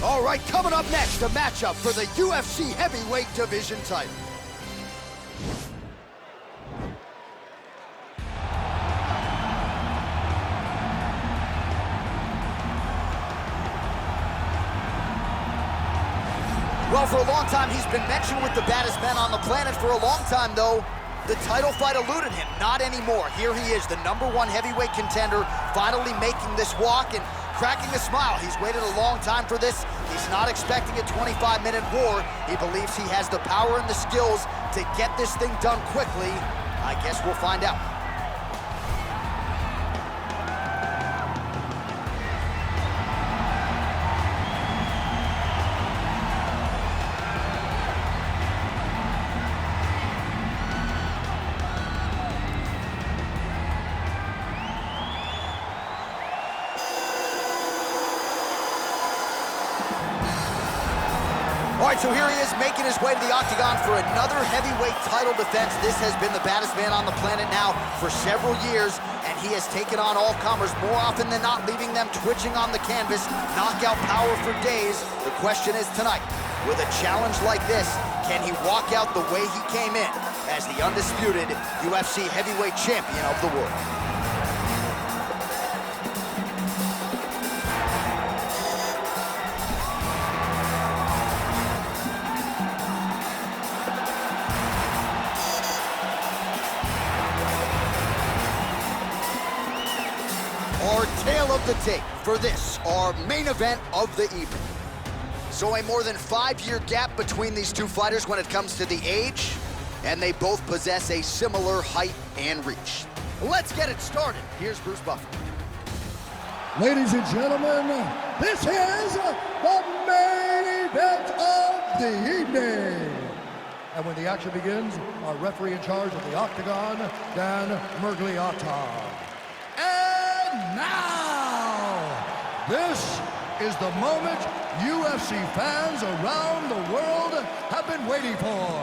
All right, coming up next, a matchup for the UFC heavyweight division title. Well, for a long time, he's been mentioned with the baddest men on the planet. For a long time, though, the title fight eluded him. Not anymore. Here he is, the #1 heavyweight contender, finally making this walk and cracking a smile. He's waited a long time for this. He's not expecting a 25-minute war. He believes he has the power and the skills to get this thing done quickly. I guess we'll find out. All right, so here he is making his way to the octagon for another heavyweight title defense. This has been the baddest man on the planet now for several years, and he has taken on all comers more often than not, leaving them twitching on the canvas. Knockout power for days. The question is tonight, with a challenge like this, can he walk out the way he came in as the undisputed UFC heavyweight champion of the world? Our tale of the tape for this, our main event of the evening. So a more than 5-year gap between these two fighters when it comes to the age, and they both possess a similar height and reach. Let's get it started. Here's Bruce Buffer. Ladies and gentlemen, this is the main event of the evening. And when the action begins, our referee in charge of the octagon, Dan Mergliata. And now, this is the moment UFC fans around the world have been waiting for.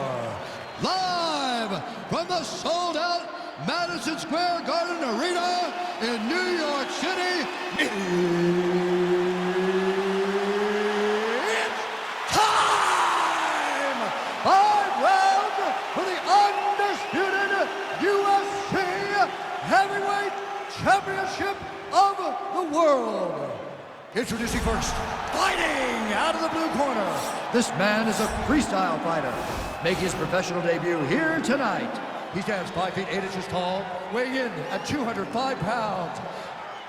Live from the sold-out Madison Square Garden Arena in New York City, it's time! 5 rounds for the undisputed UFC Heavyweight Championship of the world. Introducing first, fighting out of the blue corner. This man is a freestyle fighter, making his professional debut here tonight. He stands 5 feet 8 inches tall, weighing in at 205 pounds.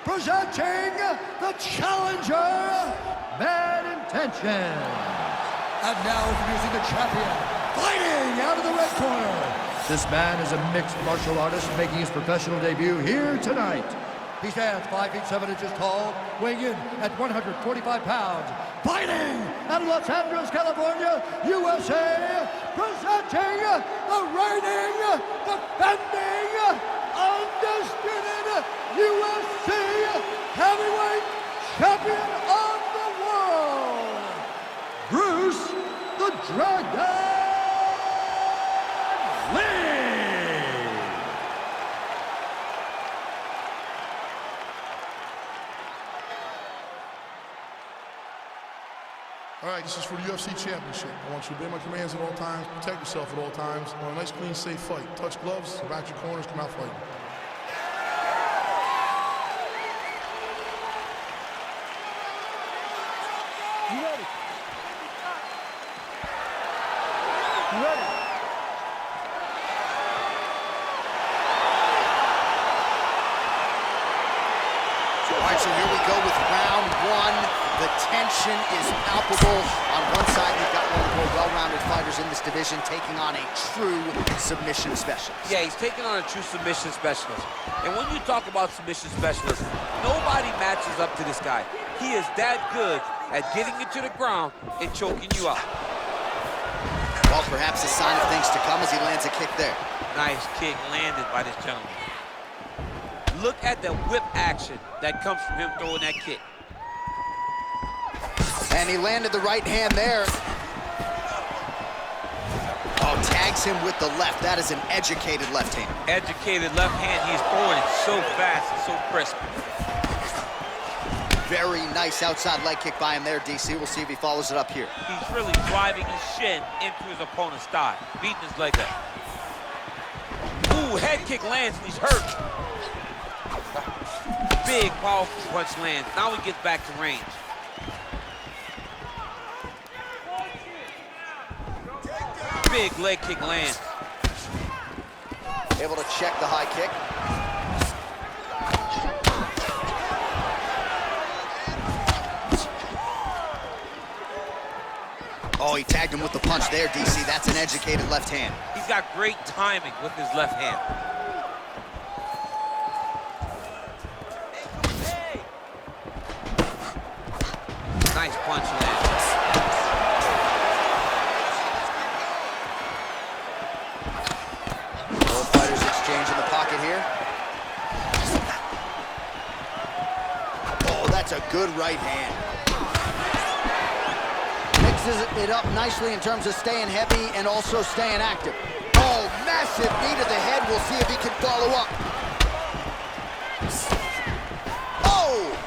Presenting the challenger, Mad Intentions. And now introducing the champion, fighting out of the red corner. This man is a mixed martial artist, making his professional debut here tonight. He stands 5 feet 7 inches tall, weighing in at 145 pounds. Fighting out of Los Angeles, California, USA, presenting the reigning, defending, undisputed UFC heavyweight champion of the world, Bruce the Dragon Lee. All right, this is for the UFC Championship. I want you to obey my commands at all times, protect yourself at all times. I want a nice, clean, safe fight. Touch gloves, back your corners, come out fighting. You ready? You ready? All right, so here we go with round 1. The tension is palpable. On one side, you've got one of the more well-rounded fighters in this division taking on a true submission specialist. Yeah, he's taking on a true submission specialist. And when you talk about submission specialists, nobody matches up to this guy. He is that good at getting you to the ground and choking you out. Well, perhaps a sign of things to come as he lands a kick there. Nice kick landed by this gentleman. Look at the whip action that comes from him throwing that kick. And he landed the right hand there. Oh, tags him with the left. That is an educated left hand. Educated left hand. He's throwing it so fast and so crisp. Very nice outside leg kick by him there, DC. We'll see if he follows it up here. He's really driving his shin into his opponent's thigh, beating his leg up. Ooh, head kick lands and he's hurt. Big, powerful punch lands. Now he gets back to range. Big leg kick lands. Able to check the high kick. Oh, he tagged him with the punch there, DC. That's an educated left hand. He's got great timing with his left hand. Nice punch lands. Both fighters exchange in the pocket here. Oh, that's a good right hand. Mixes it up nicely in terms of staying heavy and also staying active. Oh, massive knee to the head. We'll see if he can follow up. Oh!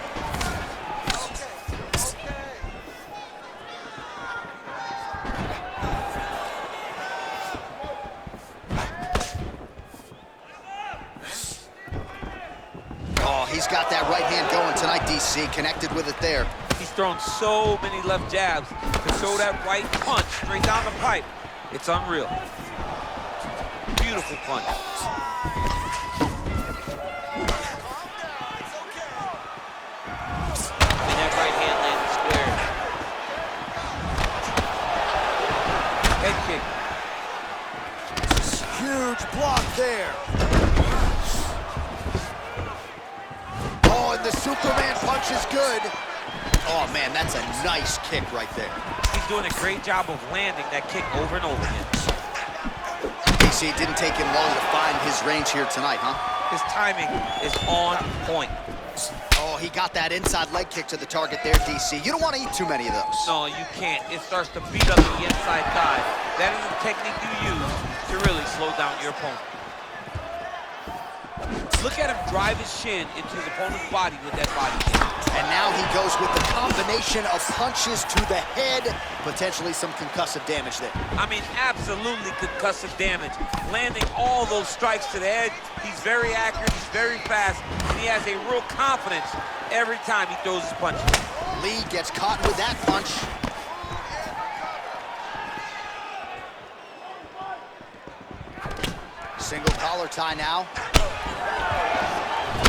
Oh, he's got that right hand going tonight, DC. Connected with it there. He's thrown so many left jabs to throw that right punch straight down the pipe. It's unreal. Beautiful punch. And that right hand landed square. Head kick. Huge block there. Oh, and the Superman punch is good. Oh, man, that's a nice kick right there. He's doing a great job of landing that kick over and over again. DC, it didn't take him long to find his range here tonight, huh? His timing is on point. Oh, he got that inside leg kick to the target there, DC. You don't want to eat too many of those. No, you can't. It starts to beat up the inside thigh. That is the technique you use to really slow down your opponent. Look at him drive his shin into his opponent's body with that body kick. And now he goes with the combination of punches to the head, potentially some concussive damage there. I mean, absolutely concussive damage. Landing all those strikes to the head. He's very accurate, he's very fast, and he has a real confidence every time he throws his punches. Lee gets caught with that punch. Single collar tie now.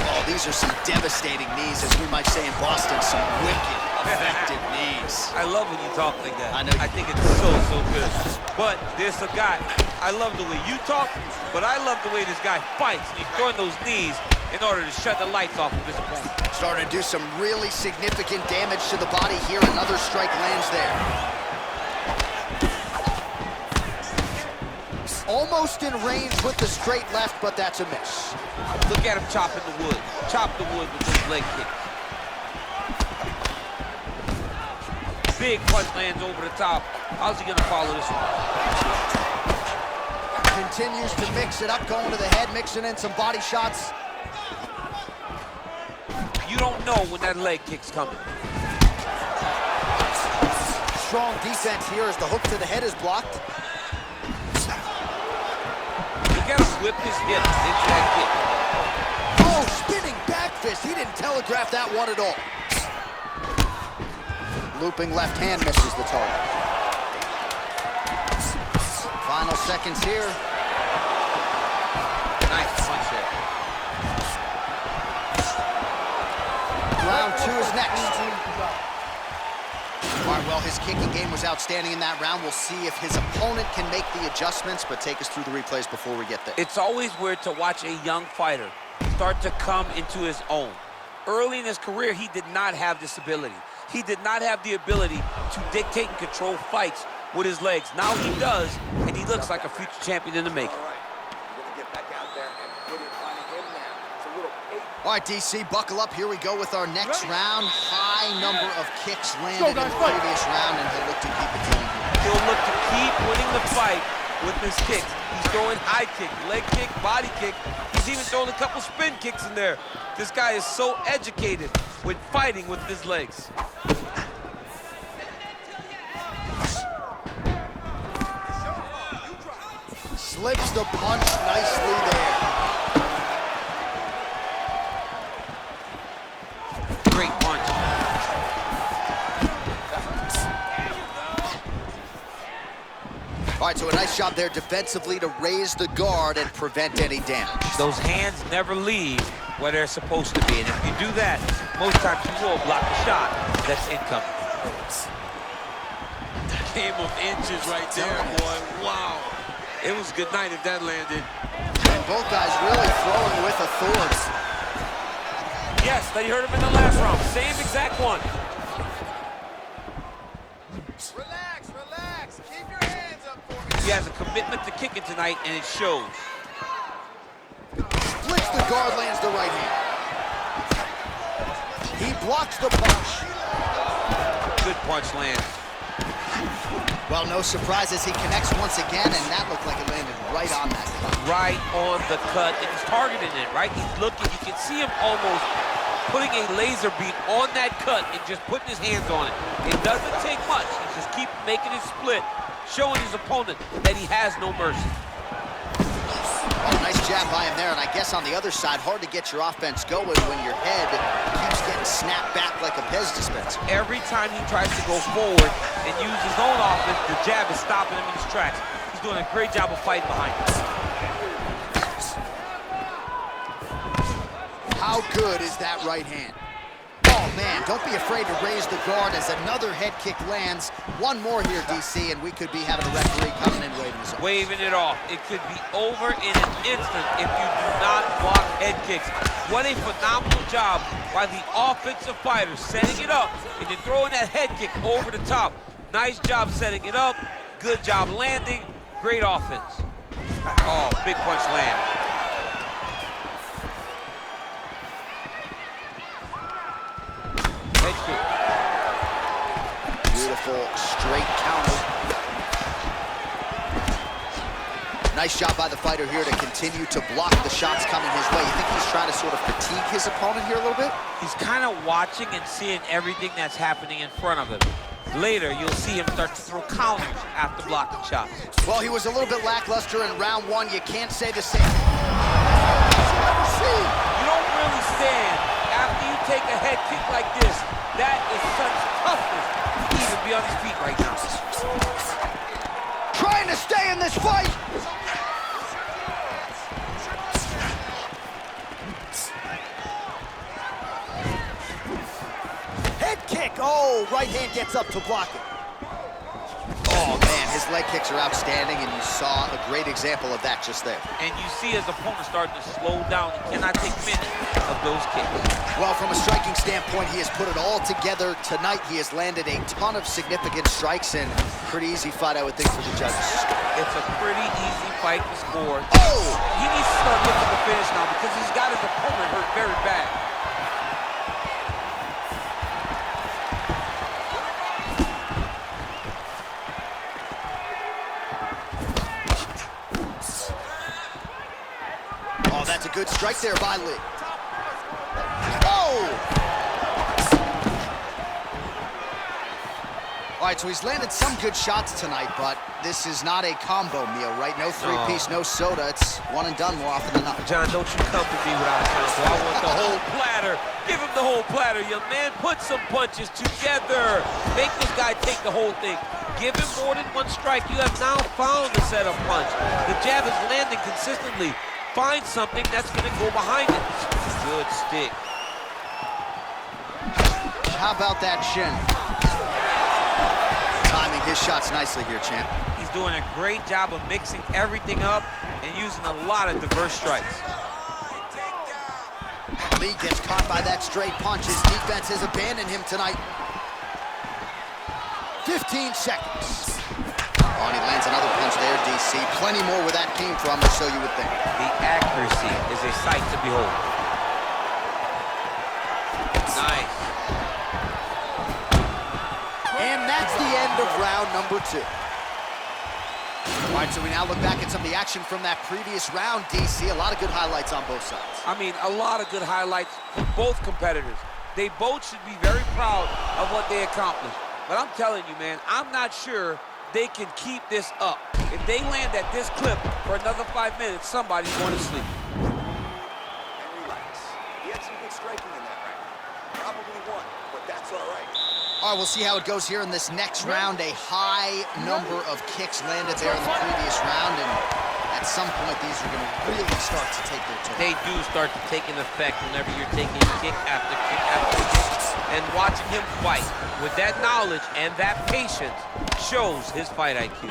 Oh, these are some devastating knees, as we might say in Boston, some wicked, effective knees. I love when you talk like that. I know. I think it's so good. But there's a guy, I love the way you talk, but I love the way this guy fights. He's throwing those knees in order to shut the lights off of his opponent. Starting to do some really significant damage to the body here. Another strike lands there. Almost in range with the straight left, but that's a miss. Look at him chopping the wood. Chop the wood with his leg kick. Big punch lands over the top. How's he gonna follow this one? Continues to mix it up, going to the head, mixing in some body shots. You don't know when that leg kick's coming. Strong defense here as the hook to the head is blocked. You gotta whip his hip into that kick. Oh, spinning back fist. He didn't telegraph that one at all. Looping left hand misses the target. Final seconds here. Nice punch there. Round two is next. All right, well, his kicking game was outstanding in that round. We'll see if his opponent can make the adjustments, but take us through the replays before we get there. It's always weird to watch a young fighter start to come into his own. Early in his career, he did not have this ability. He did not have the ability to dictate and control fights with his legs. Now he does, and he looks like a future champion in the making. All right, DC, buckle up. Here we go with our next round. High number of kicks landed in the previous round, and he'll look to keep it going. He'll look to keep winning the fight with his kicks. He's throwing high kick, leg kick, body kick. He's even throwing a couple spin kicks in there. This guy is so educated with fighting with his legs. Slips the punch nicely there. Great punch. All right, so a nice job there defensively to raise the guard and prevent any damage. Those hands never leave where they're supposed to be, and if you do that, most times you will block the shot that's incoming. Game of inches right there, boy. Wow. It was good night if that landed. And both guys really throwing with authority. Yes, that you heard him in the last round. Same exact one. Relax, relax. Keep your hands up for me. He has a commitment to kicking tonight, and it shows. Splits the guard, lands the right hand. He blocks the punch. Good punch lands. Well, no surprises. He connects once again, and that looked like it landed right on that cut. Right on the cut, and he's targeting it, right? He's looking. You can see him almost putting a laser beam on that cut and just putting his hands on it. It doesn't take much. He just keeps making it split, showing his opponent that he has no mercy. Oh, nice jab by him there, and I guess on the other side, hard to get your offense going when your head keeps getting snapped back like a Pez dispenser. Every time he tries to go forward and use his own offense, the jab is stopping him in his tracks. He's doing a great job of fighting behind it. How good is that right hand? Oh, man, don't be afraid to raise the guard as another head kick lands. One more here, DC, and we could be having a referee coming in waving his arm. Waving it off. It could be over in an instant if you do not block head kicks. What a phenomenal job by the offensive fighter, setting it up and then throwing that head kick over the top. Nice job setting it up. Good job landing. Great offense. Oh, big punch land. Head kick. Beautiful straight counter. Nice job by the fighter here to continue to block the shots coming his way. You think he's trying to sort of fatigue his opponent here a little bit? He's kind of watching and seeing everything that's happening in front of him. Later, you'll see him start to throw counters after blocking shots. Well, he was a little bit lackluster in round one. You can't say the same. You don't really stand after you take a head kick like this. That is such toughness to even be on his feet right now. Trying to stay in this fight. Head kick. Oh, right hand gets up to block it. Oh, man, his leg kicks are outstanding, and you saw a great example of that just there. And you see his opponent starting to slow down. He cannot take many of those kicks. Well, from a striking standpoint, he has put it all together tonight. He has landed a ton of significant strikes, and pretty easy fight, I would think, for the judges. It's a pretty easy fight to score. Oh! He needs to start looking to finish now because he's got his opponent hurt very bad. That's a good strike there by Lee. Oh! All right, so he's landed some good shots tonight, but this is not a combo meal, right? No three-piece, no soda. It's one and done more often than not. John, don't you come to me without a combo. I want the whole platter. Give him the whole platter, young man. Put some punches together. Make this guy take the whole thing. Give him more than one strike. You have now found the setup punch. The jab is landing consistently. Find something that's going to go behind it. Good stick. How about that shin? Timing his shots nicely here, champ. He's doing a great job of mixing everything up and using a lot of diverse strikes. Lee gets caught by that straight punch. His defense has abandoned him tonight. 15 seconds. Oh, and he lands another punch there, DC. Plenty more where that came from, or so you would think. The accuracy is a sight to behold. Nice. And that's the end of round number 2. All right, so we now look back at some of the action from that previous round, DC. A lot of good highlights on both sides. I mean, a lot of good highlights from both competitors. They both should be very proud of what they accomplished. But I'm telling you, man, I'm not sure they can keep this up. If they land at this clip for another 5 minutes, somebody's going to sleep. And relax. He had some good striking in that round. Probably won, but that's all right. All right, we'll see how it goes here in this next round. A high number of kicks landed there in the previous round, and at some point, these are going to really start to take their toll. They do start to take an effect whenever you're taking kick after kick after kick. And watching him fight with that knowledge and that patience shows his fight IQ.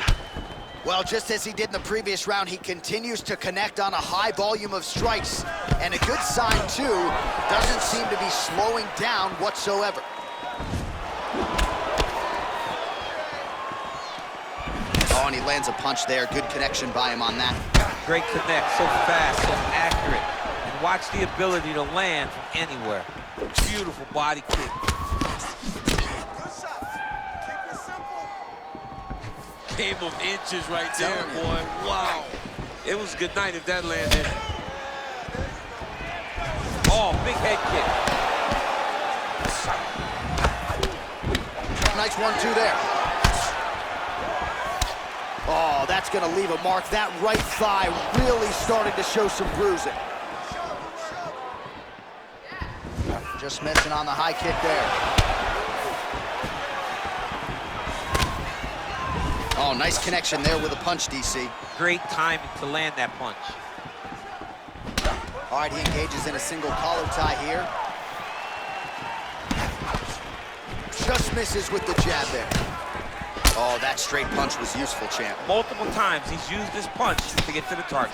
Well, just as he did in the previous round, he continues to connect on a high volume of strikes. And a good sign, too, doesn't seem to be slowing down whatsoever. Oh, and he lands a punch there. Good connection by him on that. Great connect, so fast, so accurate. And watch the ability to land from anywhere. Beautiful body kick. Good shot. Keep it simple. Game of inches right there, boy. Wow. It was good night if that landed. Oh, big head kick. Nice 1-2 there. Oh, that's going to leave a mark. That right thigh really starting to show some bruising. Just missing on the high kick there. Oh, nice connection there with a punch, DC. Great timing to land that punch. All right, he engages in a single collar tie here. Just misses with the jab there. Oh, that straight punch was useful, champ. Multiple times he's used this punch to get to the target.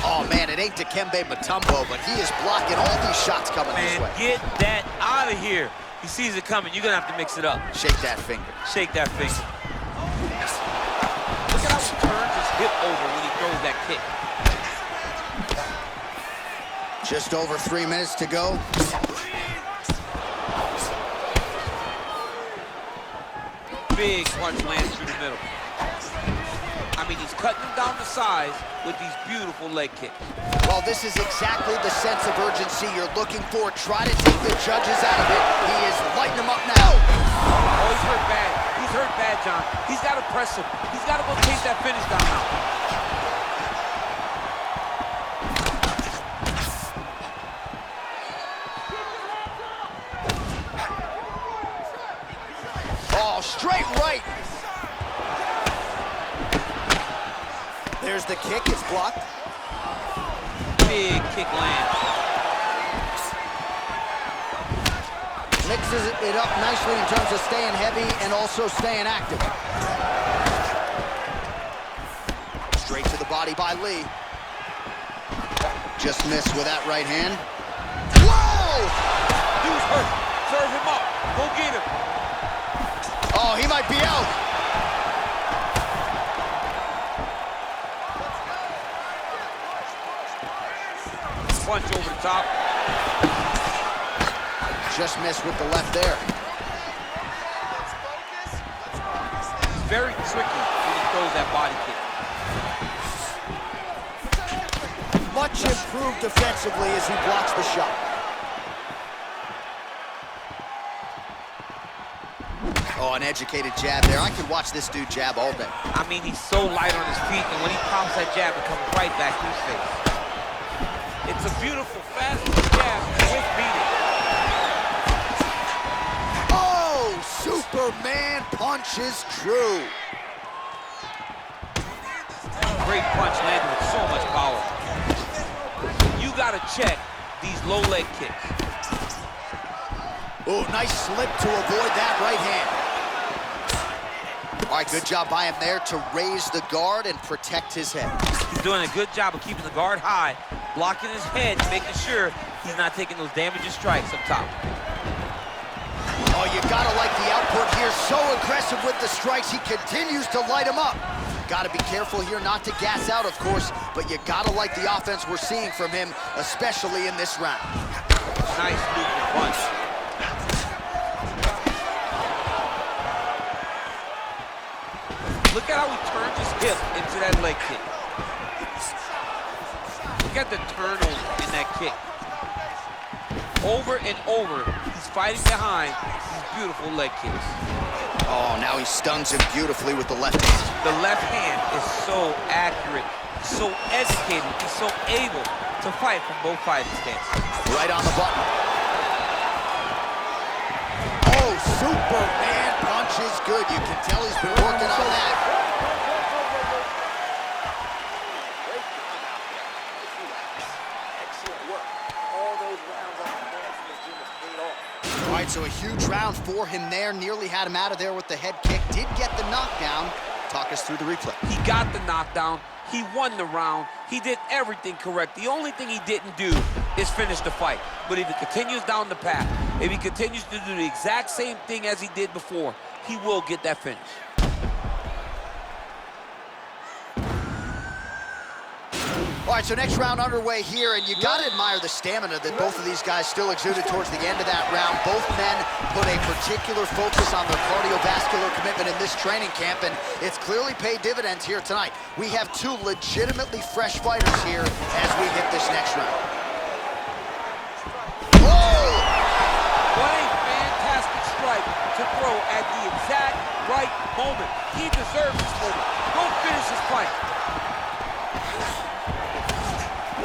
Oh, man, it ain't Dikembe Mutombo, but he is blocking all these shots coming his way. Get that out of here. He sees it coming. You're going to have to mix it up. Shake that finger. Shake that finger. Look at how he turns his hip over when he throws that kick. Just over 3 minutes to go. Big punch lands through the middle. I mean, he's cutting him down to size with these beautiful leg kicks. Well, this is exactly the sense of urgency you're looking for. Try to take the judges out of it. He is lighting them up now. Oh, he's hurt bad. He's hurt bad, John. He's got to press him. He's got to go chase that finish down now. Oh, straight right. There's the kick, it's blocked. Big kick lands. Mixes it up nicely in terms of staying heavy and also staying active. Straight to the body by Lee. Just missed with that right hand. Whoa! Dude's hurt. Serve him up. Go get him. Oh, he might be out. Punch over the top. Just missed with the left there. It's very tricky when he throws that body kick. Much improved defensively as he blocks the shot. Oh, an educated jab there. I could watch this dude jab all day. I mean, he's so light on his feet, and when he pops that jab, it comes right back to his face. It's a beautiful, fast jab with meaning. Oh, Superman punch is true. Great punch landed with so much power. You got to check these low leg kicks. Oh, nice slip to avoid that right hand. All right, good job by him there to raise the guard and protect his head. He's doing a good job of keeping the guard high, blocking his head, making sure he's not taking those damaging strikes up top. Oh, you gotta like the output here. So aggressive with the strikes. He continues to light him up. Gotta be careful here not to gas out, of course, but you gotta like the offense we're seeing from him, especially in this round. Nice movement punch. Look at how he turns his hip into that leg kick. Look at the turnover in that kick. Over and over, he's fighting behind these beautiful leg kicks. Oh, now he stuns him beautifully with the left hand. The left hand is so accurate, so educated, he's so able to fight from both fighting stances. Right on the button. Oh, Superman punch is good. You can tell he's been working on that. Great job out there. Nice relax. Excellent work. All those rounds on the man from the gym have paid off. All right, so a huge round for him there. Nearly had him out of there with the head kick. Did get the knockdown. Talk us through the replay. He got the knockdown. He won the round. He did everything correct. The only thing he didn't do is finish the fight. But if he continues down the path, if he continues to do the exact same thing as he did before, he will get that finish. All right, so next round underway here, and you gotta admire the stamina that both of these guys still exuded towards the end of that round. Both men put a particular focus on their cardiovascular commitment in this training camp, and it's clearly paid dividends here tonight. We have two legitimately fresh fighters here as we hit this next round. Whoa! What a fantastic strike to throw at the exact right moment. He deserves this moment. Go finish his fight.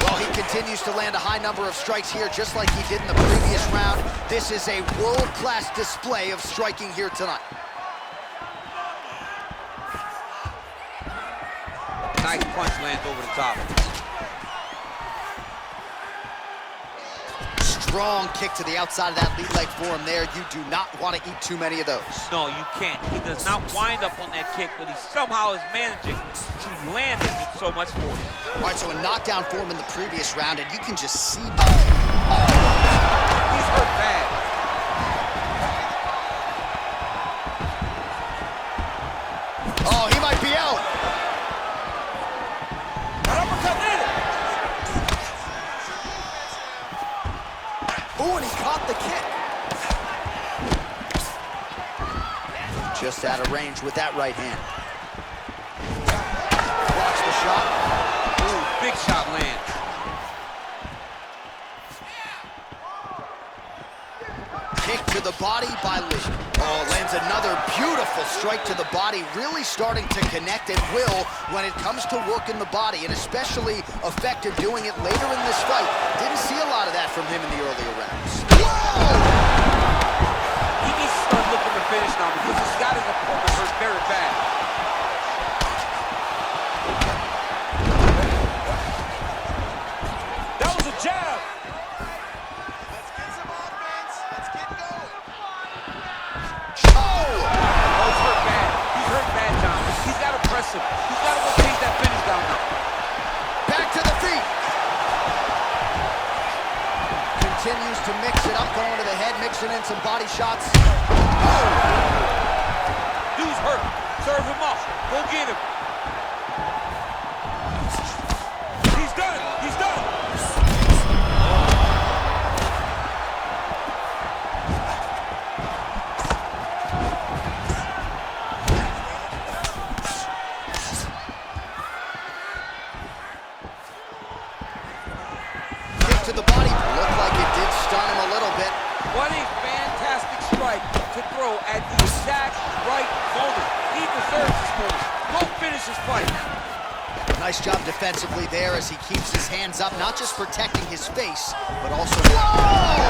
Well, he continues to land a high number of strikes here, just like he did in the previous round. This is a world-class display of striking here tonight. Nice punch lands over the top. Strong kick to the outside of that lead leg for him there. You do not want to eat too many of those. No, you can't. He does not wind up on that kick, but he somehow is managing to land it with so much force. All right, so a knockdown for him in the previous round, and you can just see... He's hurt bad. Oh, he might be out. Ooh, and he caught the kick. Just out of range with that right hand. Watch the shot. Ooh, big shot lands. Kick to the body by Lee. Oh, lands another beautiful strike to the body, really starting to connect at will when it comes to working the body, and especially effective doing it later in this fight. Didn't see a lot of that from him in the earlier rounds. Whoa! He needs to start looking to finish now because he's got his opponent hurt very bad. That was a jab. Let's get some offense. Let's get going. Oh! Oh, he's hurt bad. He's hurt bad, John. He's got to press him. He's got to go chase that finish down now. Back to the feet. Continues to mix it up, going to the head, mixing in some body shots. Oh! Dude's hurt. Serve him off. Go get him. He's done. He's done. Kick to the body. Looked like it did stun him a little bit. What a fantastic strike to throw at the exact right moment. He deserves this moment. Go finish his fight. Nice job defensively there as he keeps his hands up, not just protecting his face, but also... Whoa!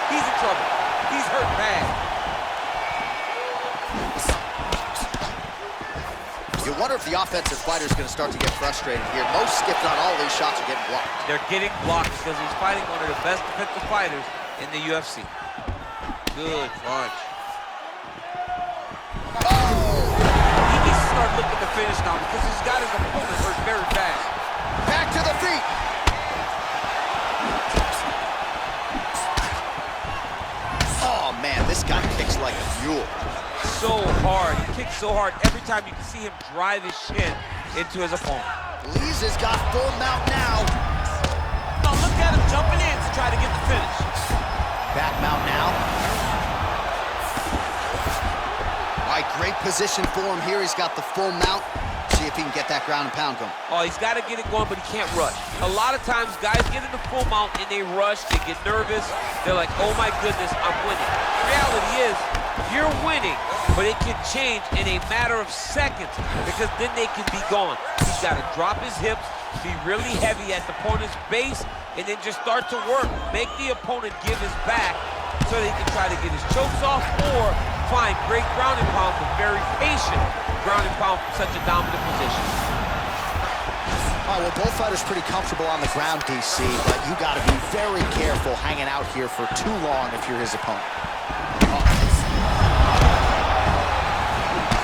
He's in trouble. He's hurt bad. You wonder if the offensive fighter is going to start to get frustrated here. Most, if not all, these shots are getting blocked. They're getting blocked because he's fighting one of the best defensive fighters in the UFC. Good punch. He needs to start looking to finish now because he's got his opponent hurt very bad. Back to the feet. Oh, man, this guy kicks like a mule. So hard. He kicks so hard every time you can see him drive his shin into his opponent. Lee's has got full mount now. Now look at him jumping in to try to get the finish. Back mount now. All right, great position for him here. He's got the full mount. see if he can get that ground and pound going. Oh, he's got to get it going, but he can't rush. A lot of times, guys get into full mount and they rush, they get nervous. They're like, oh my goodness, I'm winning. The reality is, you're winning, but it can change in a matter of seconds because then they can be gone. He's got to drop his hips, be really heavy at the opponent's base, and then just start to work. Make the opponent give his back so they can try to get his chokes off or find great ground and pound, but very patient ground and pound from such a dominant position. All right, well, both fighters pretty comfortable on the ground, DC, but you got to be very careful hanging out here for too long if you're his opponent.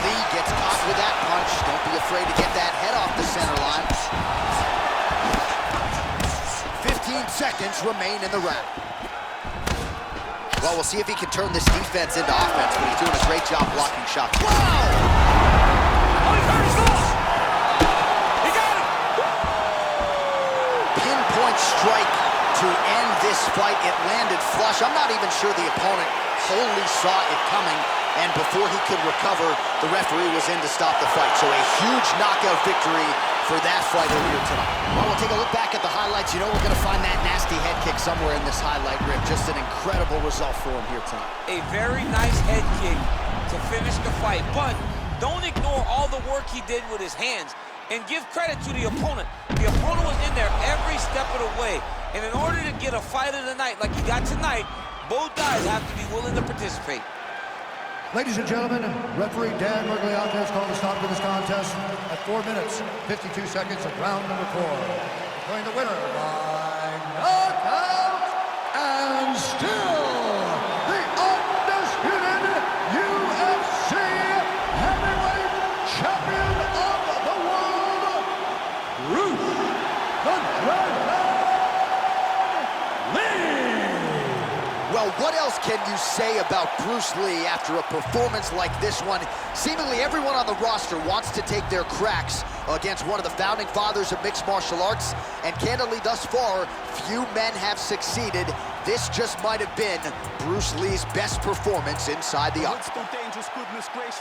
Lee gets caught with that punch. Don't be afraid to get that head off the center line. 15 seconds remain in the round. Well, we'll see if he can turn this defense into offense, but he's doing a great job blocking shots. Wow! Oh, he's hurt his loss! He got him! Pinpoint strike to end this fight. It landed flush. I'm not even sure the opponent wholly saw it coming, and before he could recover, the referee was in to stop the fight. So a huge knockout victory for that fighter here tonight. Well, we'll take a look back at the highlights. You know we're going to find that nasty head kick somewhere in this highlight rip. Just an incredible result for him here tonight. A very nice head kick to finish the fight, but don't ignore all the work he did with his hands, and give credit to the opponent. The opponent was in there every step of the way, and in order to get a fight of the night like he got tonight, both guys have to be willing to participate. Ladies and gentlemen, referee Dan Mergliata has called a stop to this contest at 4 minutes, 52 seconds of round number 4. Declaring the winner by knockout, and still the undisputed UFC heavyweight champion of the world, Bruce the Dragon Lee! Well, what else can you say about Bruce Lee after a performance like this one? Seemingly everyone on the roster wants to take their cracks against one of the founding fathers of mixed martial arts, and candidly, thus far, few men have succeeded. This just might have been Bruce Lee's best performance inside the octagon.